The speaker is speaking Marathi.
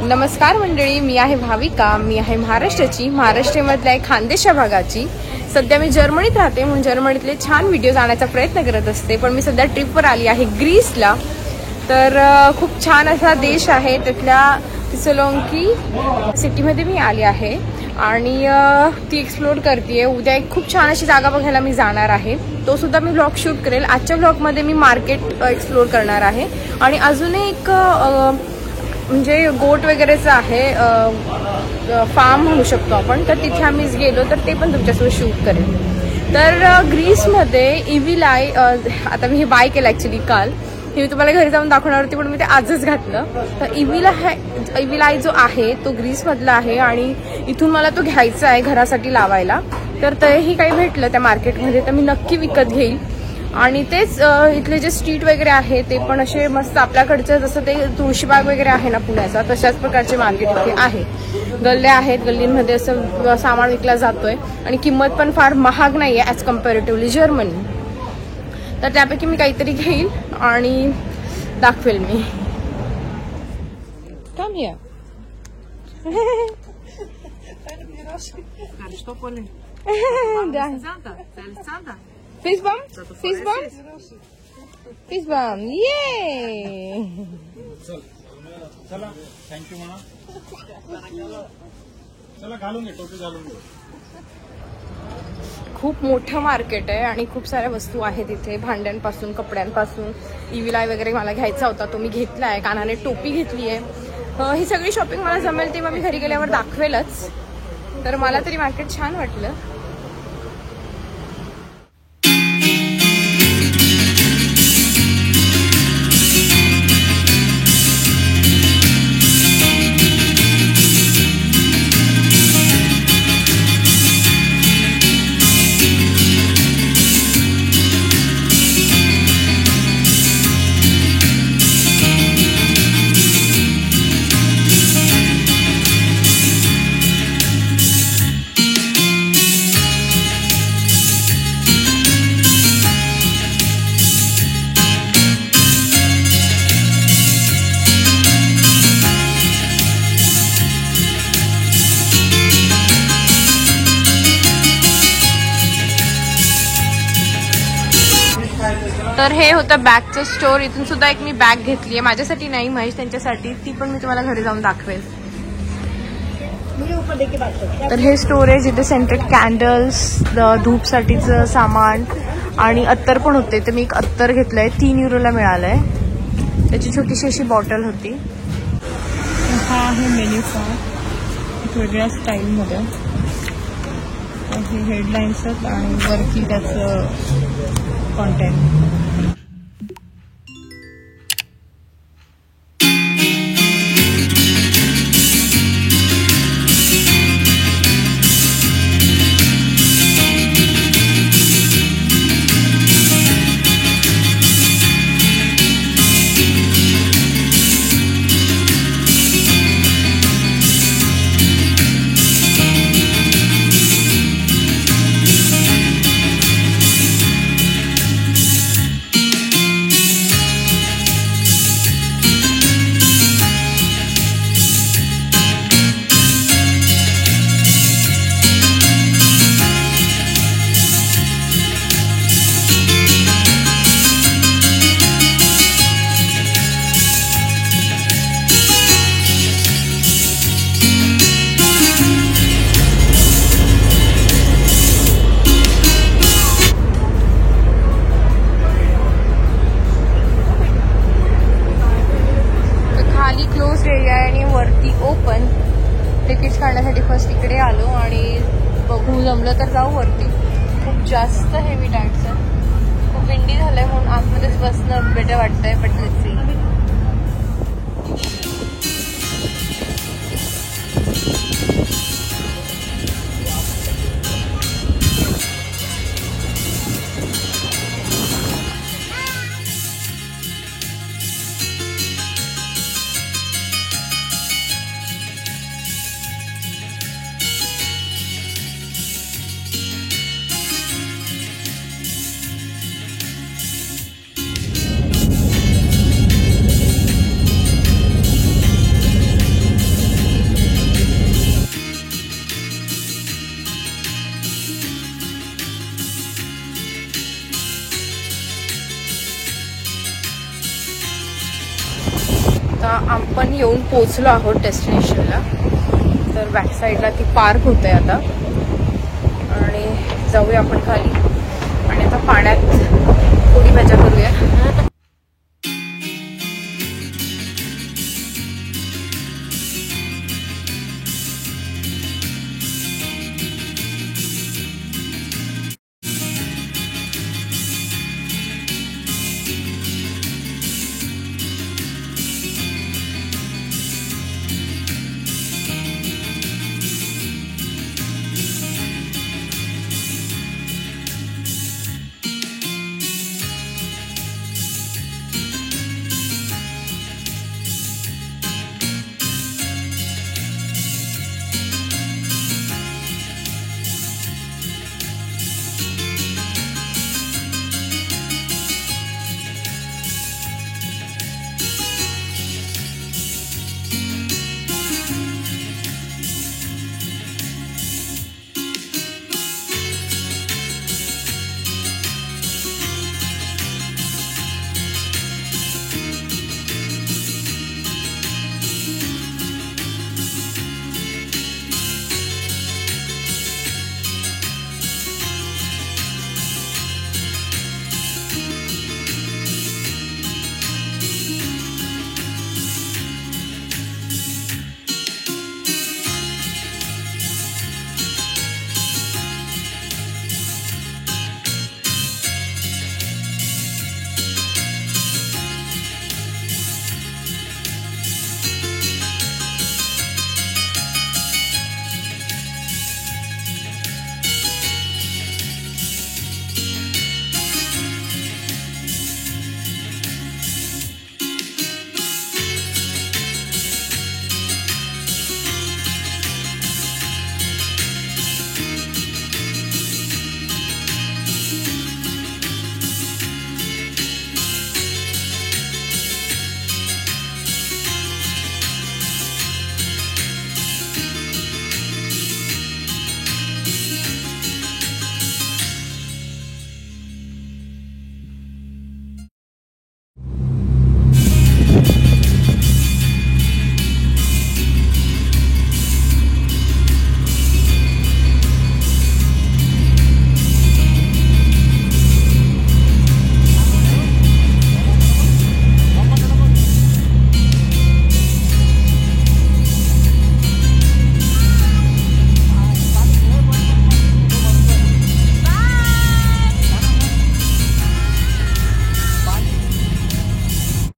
नमस्कार मंडळी, मी आहे भाविका. मी आहे महाराष्ट्रामधल्या एक खानदेशच्या भागाची. सध्या मी जर्मनीत राहते म्हणून जर्मनीतले छान व्हिडिओज आणण्याचा प्रयत्न करत असते. पण मी सध्या ट्रिपवर आली आहे ग्रीसला. तर खूप छान असा देश आहे. तिथल्या थिसलोनिकी सिटीमध्ये मी आली आहे आणि ती एक्सप्लोर करते. उद्या एक खूप छान अशी जागा बघायला मी जाणार आहे. तो सुद्धा मी व्लॉग शूट करेल. आजच्या व्लॉगमध्ये मी मार्केट एक्सप्लोर करणार आहे आणि अजूनही एक म्हणजे गोट वगैरेचं आहे फार्म म्हणू शकतो आपण. तर तिथे आम्ही गेलो तर ते पण तुमच्यासोबत शूट करेल. तर ग्रीसमध्ये इव्हिलाय, आता मी हे बाय केलं ॲक्च्युली काल. हे मी तुम्हाला घरी जाऊन दाखवणार होती पण मी ते आजच घातलं. तर इव्हिलाय जो आहे तो ग्रीसमधला आहे आणि इथून मला तो घ्यायचा आहे घरासाठी लावायला. तर तेही काही भेटलं त्या मार्केटमध्ये तर मी नक्की विकत घेईल. आणि तेच इथले जे स्ट्रीट वगैरे आहे ते पण असे मस्त आपल्याकडचं जसं ते तुळशीबाग वगैरे आहे ना पुण्याचा, तशाच प्रकारचे मार्केट इथे आहे. गल्ल्या आहेत, गल्लींमध्ये असं सामान विकला जातोय आणि किंमत पण फार महाग नाही आहे ॲज कम्पॅरेटिव्हली जर्मनी. तर त्यापैकी मी काहीतरी घेईल आणि दाखवेल मी. Come here. Fish bomb? Fish bomb? Fish bomb. Yay! चला थँक्यू म्हणा. चला घालून घे, टोपी घालून घे. खूप मोठं मार्केट आहे आणि खूप साऱ्या वस्तू आहेत इथे, भांड्यांपासून कपड्यांपासून. इव्हिलाय वगैरे मला घ्यायचा होता तो मी घेतला आहे. कानाने टोपी घेतली आहे. ही सगळी शॉपिंग मला जमेल तेव्हा मी घरी गेल्यावर दाखवेलच. तर मला तरी मार्केट छान वाटलं. तर हे होतं बॅगचं स्टोर. इथून सुद्धा एक मी बॅग घेतली आहे माझ्यासाठी नाही, महेश त्यांच्यासाठी. ती पण मी तुम्हाला घरी जाऊन दाखवेल. तर हे स्टोरेज इथे सेंटेड कॅन्डल्स, धूपसाठीचं सामान आणि अत्तर पण होते. तर मी एक अत्तर घेतलंय, 3 युरोला मिळालंय. त्याची छोटीशी अशी बॉटल होती. हा आहे मेन्यू कार्ड वेगळ्या स्टाईलमध्ये. हे हेडलाईन्स आहेत आणि वरती त्याचं कॉन्टेंट. तिकीट्स काढण्यासाठी फर्स्ट इकडे आलो आणि बघू जमलं तर जाऊ वरती. खूप जास्त हेवी टाईट्स आहे, खूप विंडी झालंय म्हणून आतमध्येच बसणं बेटर वाटतंय. But let's see. आपण येऊन पोहोचलो आहोत डेस्टिनेशनला. तर बॅक साईडला ती पार्क होते आता आणि जाऊया आपण खाली आणि आता पाण्यात थोडी मजा करूया.